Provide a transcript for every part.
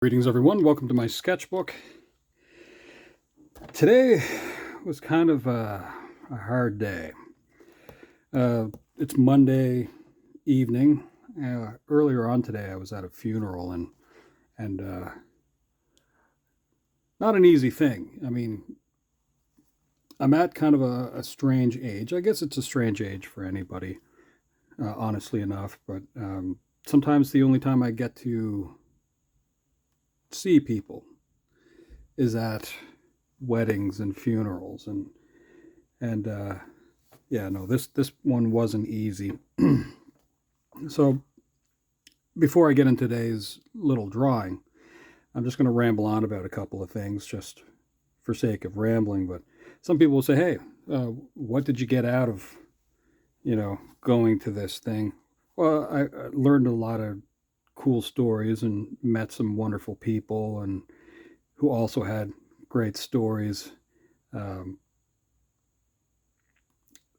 Greetings everyone, welcome to my sketchbook. Today was kind of a hard day. It's Monday evening. Earlier on today I was at a funeral and not an easy thing. I mean, I'm at kind of a strange age. I guess it's a strange age for anybody, honestly enough, but sometimes the only time I get to see people is at weddings and funerals and yeah, no, this one wasn't easy. So before I get into today's little drawing, I'm just going to ramble on about a couple of things just for sake of rambling. But some people will say, hey, what did you get out of going to this thing? Well, I learned a lot of cool stories and met some wonderful people and who also had great stories. Um,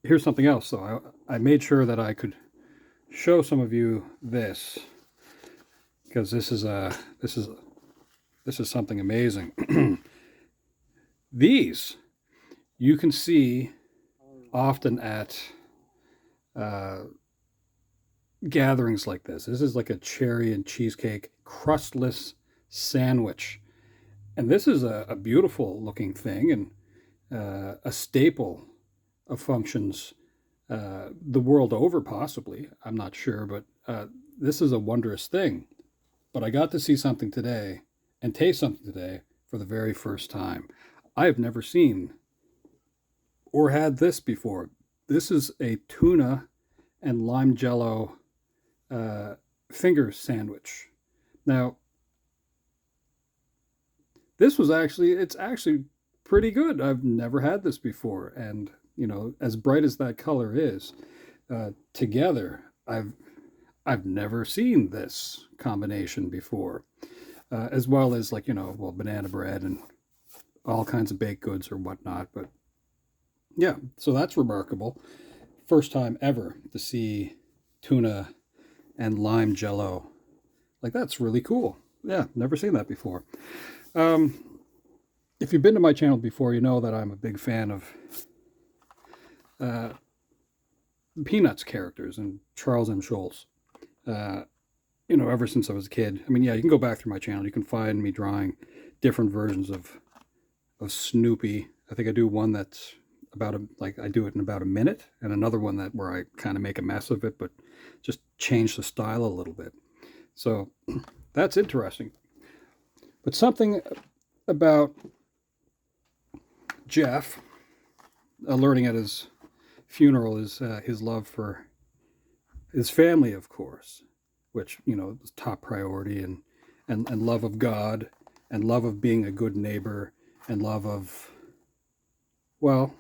Here's something else, though. I made sure that I could show some of you this because this is something amazing. These you can see often at uh, gatherings like this. This is like a cherry and cheesecake crustless sandwich, and this is a beautiful looking thing and a staple of functions the world over, possibly. I'm not sure, but this is a wondrous thing. But I got to see something today and taste something today for the very first time. I have never seen or had this before. This is a tuna and lime jello finger sandwich. Now, it's actually pretty good. I've never had this before, and as bright as that color is, together, I've never seen this combination before, as well as well, banana bread and all kinds of baked goods or whatnot. But yeah, so that's remarkable. First time ever to see tuna and lime jello. Like, that's really cool. Yeah, never seen that before. Um, if you've been to my channel before, you know that I'm a big fan of uh, Peanuts characters and Charles M. Schulz. Uh, ever since I was a kid. I mean, yeah, you can go back through my channel. You can find me drawing different versions of Snoopy. I think I do one that's I do it in about a minute, and another one that where I kind of make a mess of it, but just change the style a little bit. So that's interesting. But something about Jeff, learning at his funeral, is his love for his family, of course, which is top priority, and love of God, and love of being a good neighbor, and love of, well,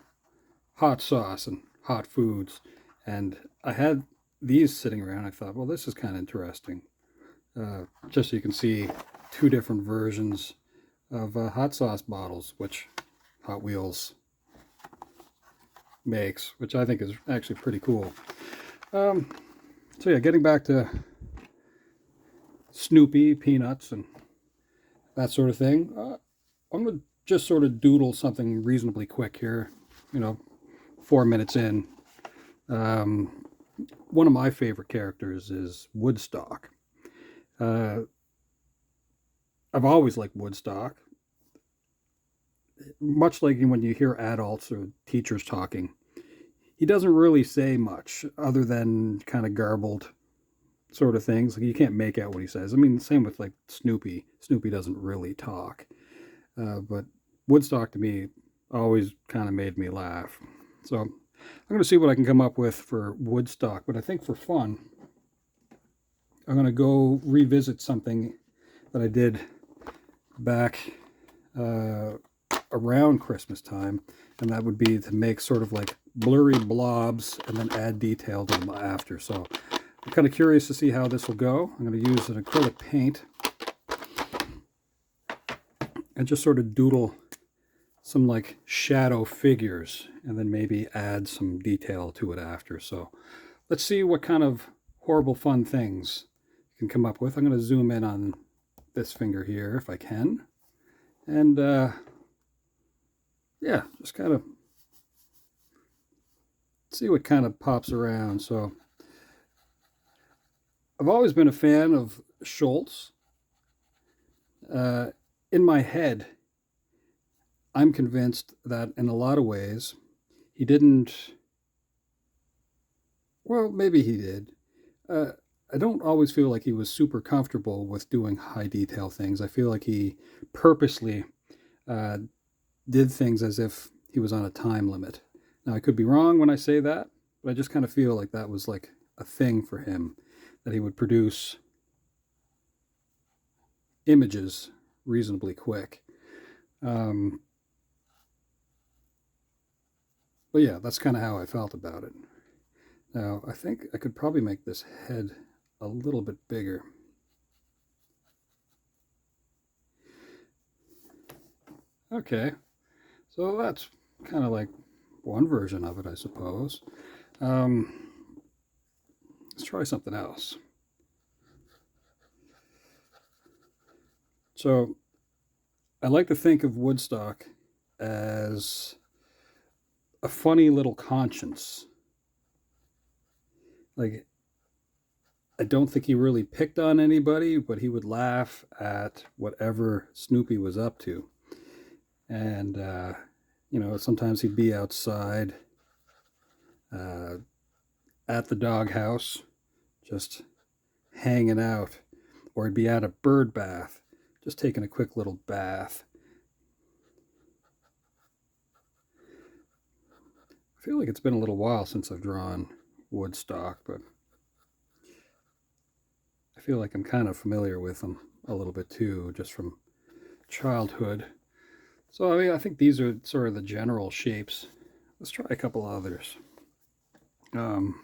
hot sauce and hot foods. And I had these sitting around. I thought, well, this is kind of interesting. Just so you can see two different versions of hot sauce bottles, which Hot Wheels makes, which I think is actually pretty cool. So yeah, getting back to Snoopy, Peanuts, and that sort of thing, I'm going to just sort of doodle something reasonably quick here, 4 minutes in. One of my favorite characters is Woodstock. I've always liked Woodstock. Much like when you hear adults or teachers talking, he doesn't really say much other than kind of garbled sort of things. Like, you can't make out what he says. I mean, same with like Snoopy. Snoopy doesn't really talk. But Woodstock to me always kind of made me laugh. So I'm going to see what I can come up with for Woodstock. But I think for fun, I'm going to go revisit something that I did back around Christmas time, and that would be to make sort of like blurry blobs and then add detail to them after. So I'm kind of curious to see how this will go. I'm going to use an acrylic paint and just sort of doodle some like shadow figures and then maybe add some detail to it after. So let's see what kind of horrible fun things you can come up with. I'm going to zoom in on this finger here if I can. And yeah, just kind of see what kind of pops around. So I've always been a fan of Schultz. Uh, in my head, I'm convinced that in a lot of ways, he didn't, well, maybe he did. Uh, I don't always feel like he was super comfortable with doing high detail things. I feel like he purposely uh, did things as if he was on a time limit. Now, I could be wrong when I say that, but I just kind of feel like that was like a thing for him, that he would produce images reasonably quick. Um, but yeah, that's kind of how I felt about it. Now, I think I could probably make this head a little bit bigger. Okay, so that's kind of like one version of it, I suppose. Um, let's try something else. So, I like to think of Woodstock as a funny little conscience. Like, I don't think he really picked on anybody, but he would laugh at whatever Snoopy was up to. And, sometimes he'd be outside uh, at the doghouse just hanging out, or he'd be at a bird bath, just taking a quick little bath. I feel like it's been a little while since I've drawn Woodstock, but I feel like I'm kind of familiar with them a little bit too, just from childhood. So, I mean, I think these are sort of the general shapes. Let's try a couple others. Um,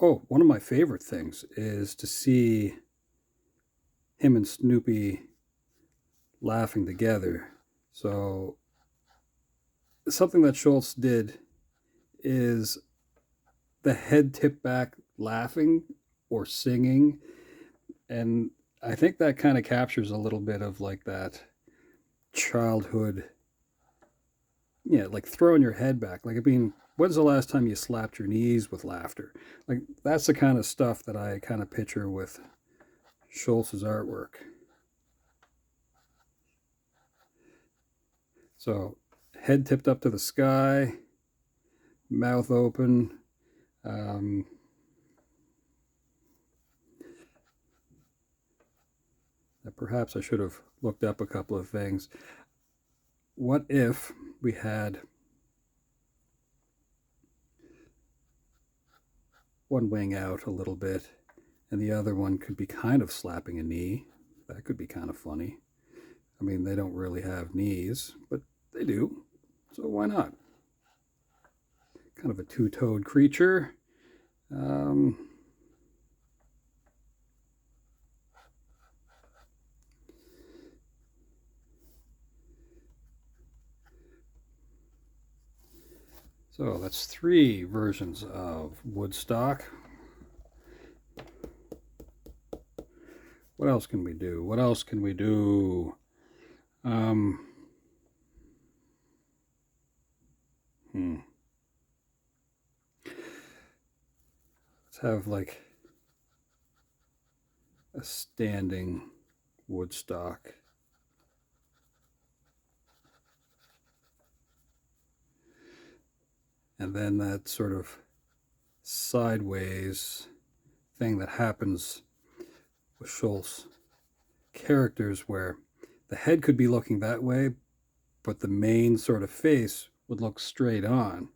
oh, one of my favorite things is to see him and Snoopy laughing together. So, something that Schultz did is the head tip back laughing or singing. And I think that kind of captures a little bit of like that childhood, yeah, like throwing your head back. Like, I mean, when's the last time you slapped your knees with laughter? Like, that's the kind of stuff that I kind of picture with Schultz's artwork. So, head tipped up to the sky, mouth open. Um, Perhaps I should have looked up a couple of things. What if we had one wing out a little bit and the other one could be kind of slapping a knee? That could be kind of funny. I mean, they don't really have knees, but they do. So why not? Kind of a two-toed creature. Um, so that's three versions of Woodstock. What else can we do? What else can we do? Um, hmm. Let's have like a standing Woodstock. And then that sort of sideways thing that happens with Schultz characters where the head could be looking that way, but the main sort of face would look straight on.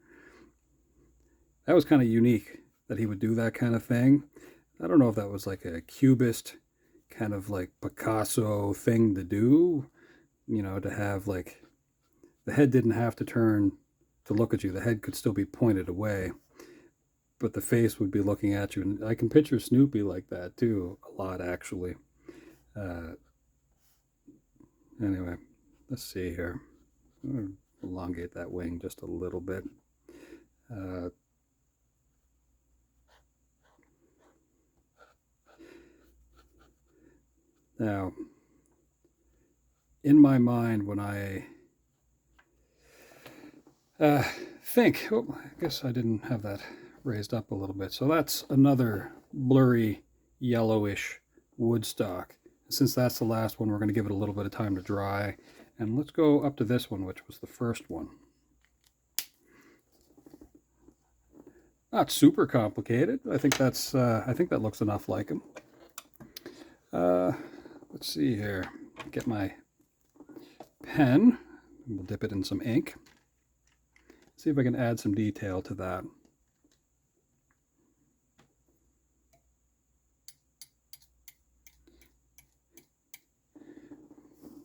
That was kind of unique that he would do that kind of thing. I don't know if that was like a cubist kind of like Picasso thing to do, to have like the head didn't have to turn to look at you. The head could still be pointed away, but the face would be looking at you. And I can picture Snoopy like that too, a lot actually. Uh, anyway, let's see here. I'm going to elongate that wing just a little bit. Uh, Now, in my mind, when I think, oh, I guess I didn't have that raised up a little bit. So that's another blurry yellowish woodstock. Since that's the last one, we're going to give it a little bit of time to dry. And let's go up to this one, which was the first one. Not super complicated. I think that looks enough like him. Let's see here. Get my pen. We'll dip it in some ink. See if I can add some detail to that.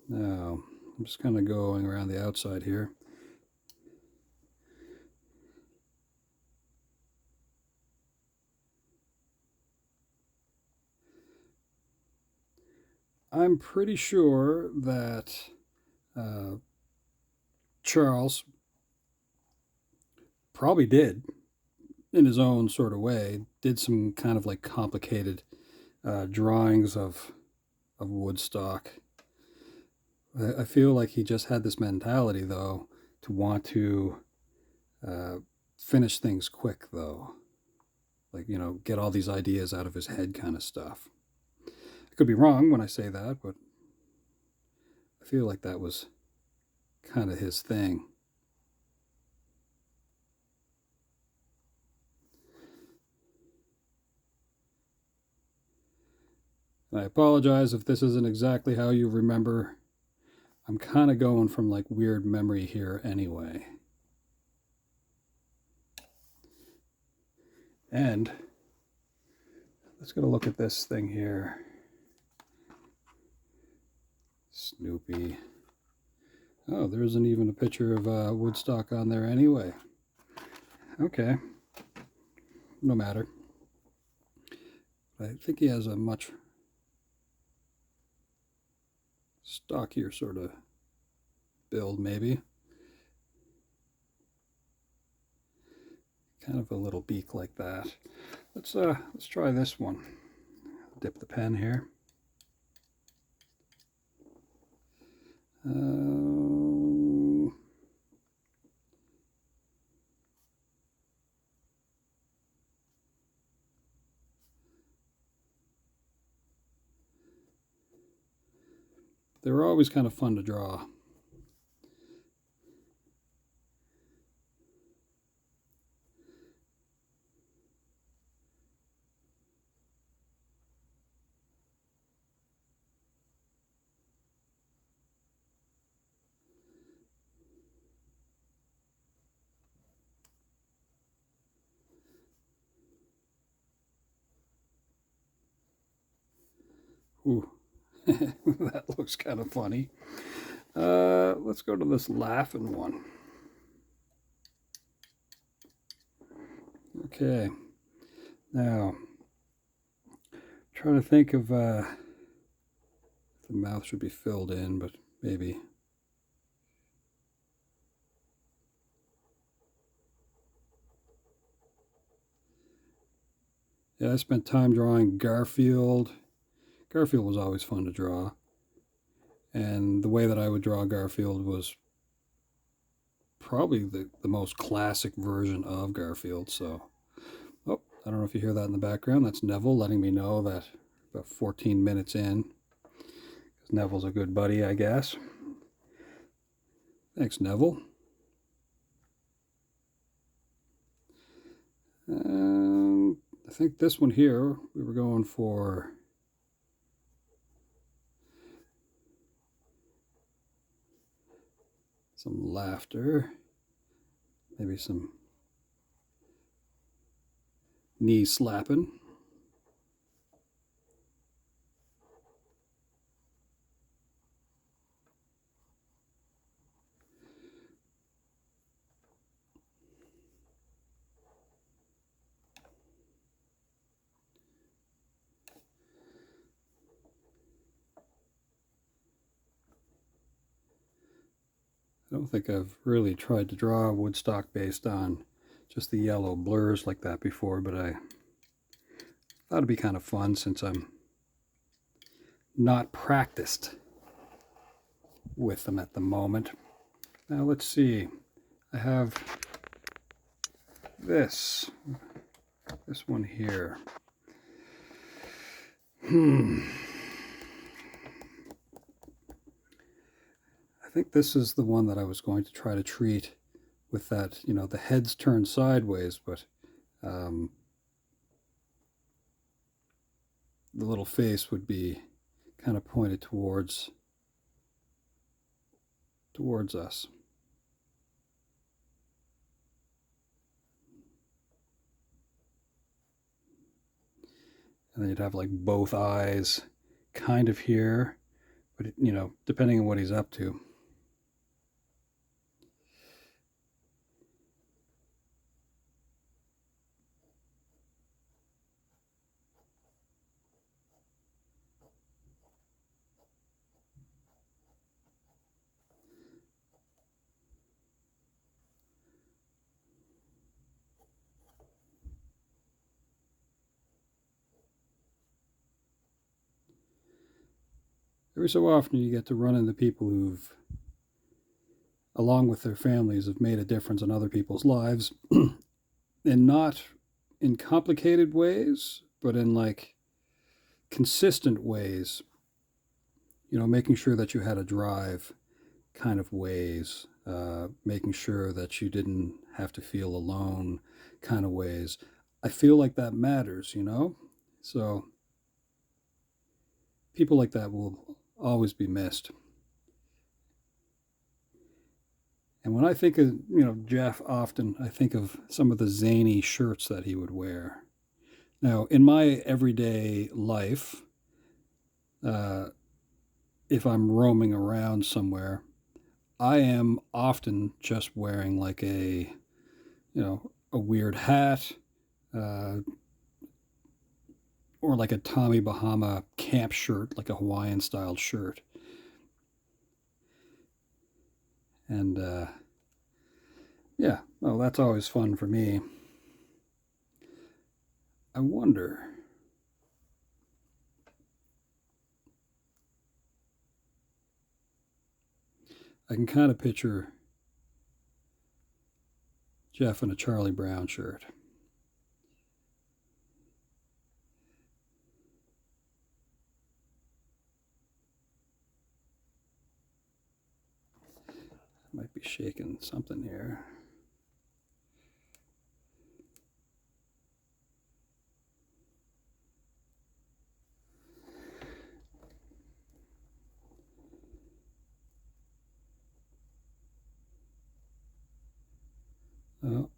Now, I'm just kind of going around the outside here. I'm pretty sure that Charles probably did, in his own sort of way, did some kind of like complicated drawings of Woodstock. I feel like he just had this mentality, though, to want to finish things quick, though. Like, you know, get all these ideas out of his head kind of stuff. I could be wrong when I say that, but I feel like that was kind of his thing. And I apologize if this isn't exactly how you remember. I'm kind of going from like weird memory here anyway. And let's get a look at this thing here. Snoopy. Oh, there isn't even a picture of Woodstock on there anyway. Okay. No matter. I think he has a much stockier sort of build, maybe. Kind of a little beak like that. Let's try this one. Dip the pen here. They were always kind of fun to draw. Ooh, that looks kind of funny. Let's go to this laughing one. Okay, now trying to think of the mouth should be filled in, but maybe. Yeah, I spent time drawing Garfield. Garfield was always fun to draw. And the way that I would draw Garfield was probably the most classic version of Garfield. So, oh, I don't know if you hear that in the background. That's Neville letting me know that about 14 minutes in. Neville's a good buddy, I guess. Thanks, Neville. I think this one here, we were going for some laughter, maybe some knee slapping. I don't think I've really tried to draw Woodstock based on just the yellow blurs like that before, but I thought it'd be kind of fun since I'm not practiced with them at the moment. Now let's see. I have this one here. I think this is the one that I was going to try to treat with that, the head's turned sideways, but the little face would be kind of pointed towards us. And then you'd have like both eyes kind of here, but depending on what he's up to. Every so often you get to run into people who've, along with their families, have made a difference in other people's lives, and not in complicated ways, but in like consistent ways. Making sure that you had a drive kind of ways, making sure that you didn't have to feel alone kind of ways. I feel like that matters, So people like that will always be missed. And when I think of, Jeff, often I think of some of the zany shirts that he would wear. Now, in my everyday life, if I'm roaming around somewhere, I am often just wearing like a weird hat, or like a Tommy Bahama camp shirt, like a Hawaiian style shirt. And yeah, well, that's always fun for me. I wonder. I can kind of picture Jeff in a Charlie Brown shirt. Might be shaking something here.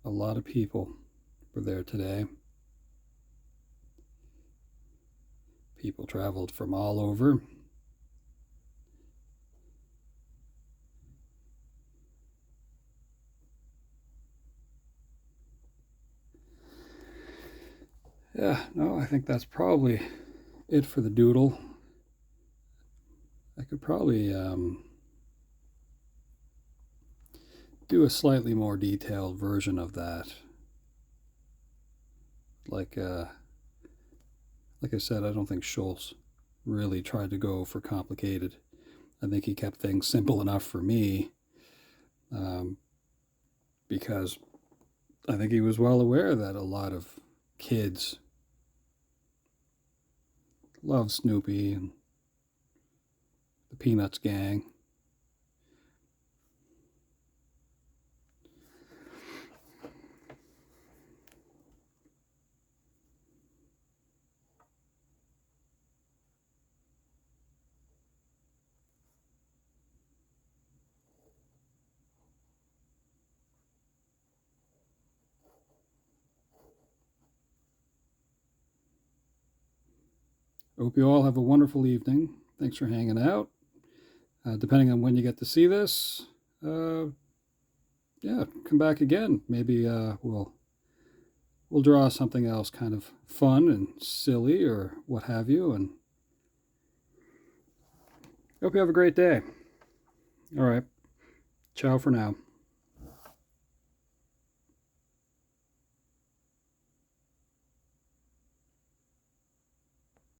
A lot of people were there today. People traveled from all over. Yeah, no, I think that's probably it for the doodle. I could probably do a slightly more detailed version of that. Like I said, I don't think Schultz really tried to go for complicated. I think he kept things simple enough for me, because I think he was well aware that a lot of kids love Snoopy and the Peanuts gang. I hope you all have a wonderful evening. Thanks for hanging out. Depending on when you get to see this, yeah, come back again. Maybe we'll draw something else kind of fun and silly or what have you. And hope you have a great day. All right. Ciao for now.